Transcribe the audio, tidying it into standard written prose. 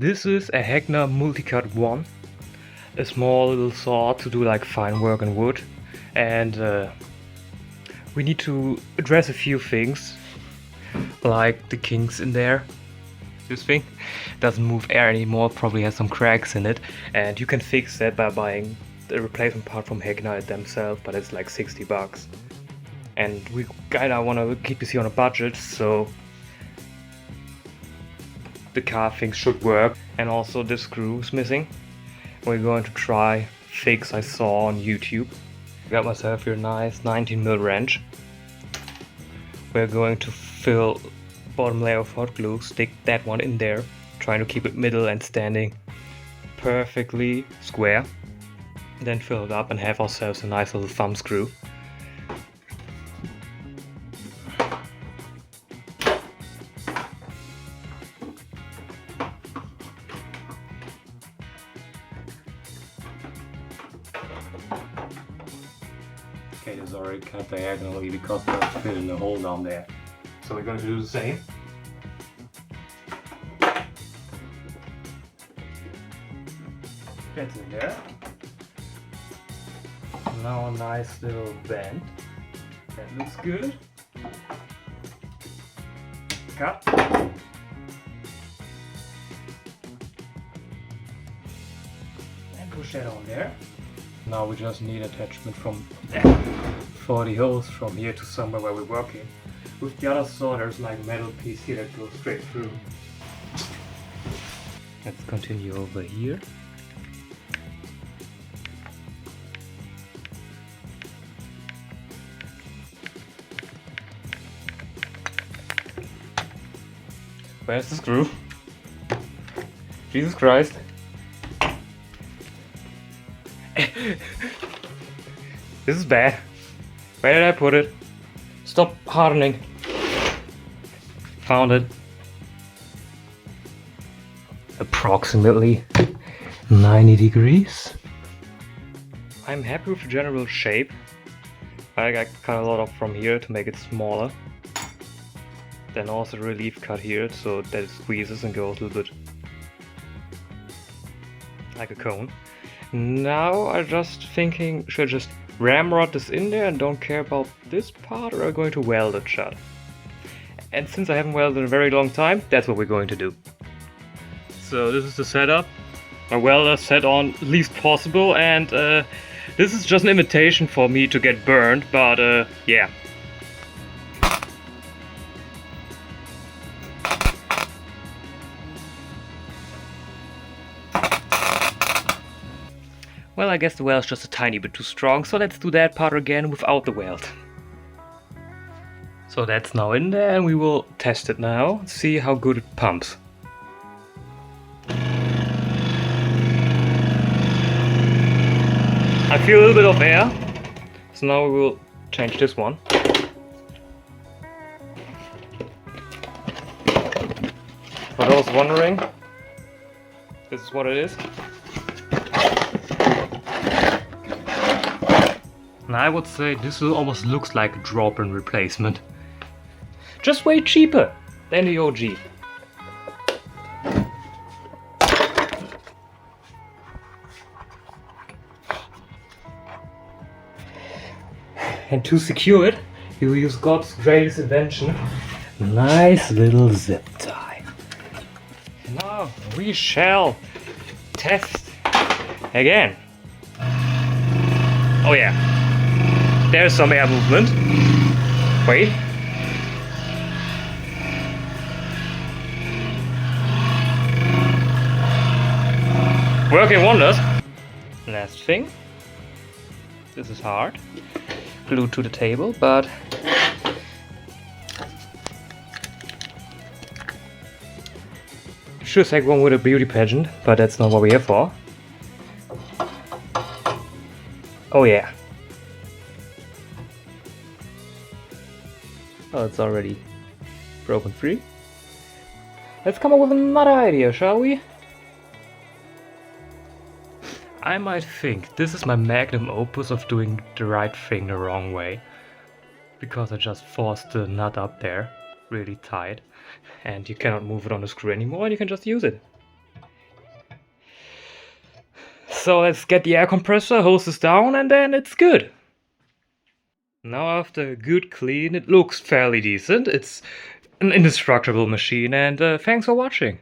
This is a Hegner Multicut 1, a small little saw to do like fine work on wood, and we need to address a few things, like the kinks in there. This thing doesn't move air anymore, probably has some cracks in it, and you can fix that by buying the replacement part from Hegner themselves, but it's like 60 bucks. And we kinda wanna keep this here on a budget, so the car thing should work. And also this screw is missing. We're going to try fix I saw on YouTube. Got myself here a nice 19mm wrench. We're going to fill bottom layer of hot glue, stick that one in there, trying to keep it middle and standing perfectly square. Then fill it up and have ourselves a nice little thumb screw. Okay, this is already cut diagonally because we're fit in the hole down there. So we're going to do the same. That's in there. Now a nice little bend. That looks good. Cut. And push that on there. Now we just need attachment from 40 holes from here to somewhere where we're working. With the other saw there's like a metal piece here that goes straight through. Let's continue over here. Where's the screw? Jesus Christ. This is bad. Where did I put it? Stop hardening. Found it. Approximately 90 degrees. I'm happy with the general shape. I cut a lot off from here to make it smaller. Then also relief cut here so that it squeezes and goes a little bit like a cone. Now I'm just thinking, should I just ramrod this in there and don't care about this part, or are we going to weld it shut? And since I haven't welded in a very long time, that's what we're going to do. So this is the setup. My welder set on least possible, and this is just an imitation for me to get burned, but yeah. Well, I guess the weld's just a tiny bit too strong, so let's do that part again without the weld. So that's now in there, and we will test it now, see how good it pumps. I feel a little bit of air, so now we will change this one. For those wondering, this is what it is. And I would say this almost looks like a drop-in replacement. Just way cheaper than the OG. And to secure it, you use God's greatest invention, a nice little zip tie. Now we shall test again. Oh yeah. There's some air movement. Wait. Working wonders. Last thing. This is hard. Glued to the table, but sure take one with a beauty pageant, but that's not what we're here for. Oh yeah. Oh, it's already broken free. Let's come up with another idea, shall we? I might think this is my magnum opus of doing the right thing the wrong way. Because I just forced the nut up there really tight. And you cannot move it on the screw anymore, and you can just use it. So let's get the air compressor, hose this down, and then it's good. Now after a good clean, it looks fairly decent. It's an indestructible machine, and thanks for watching.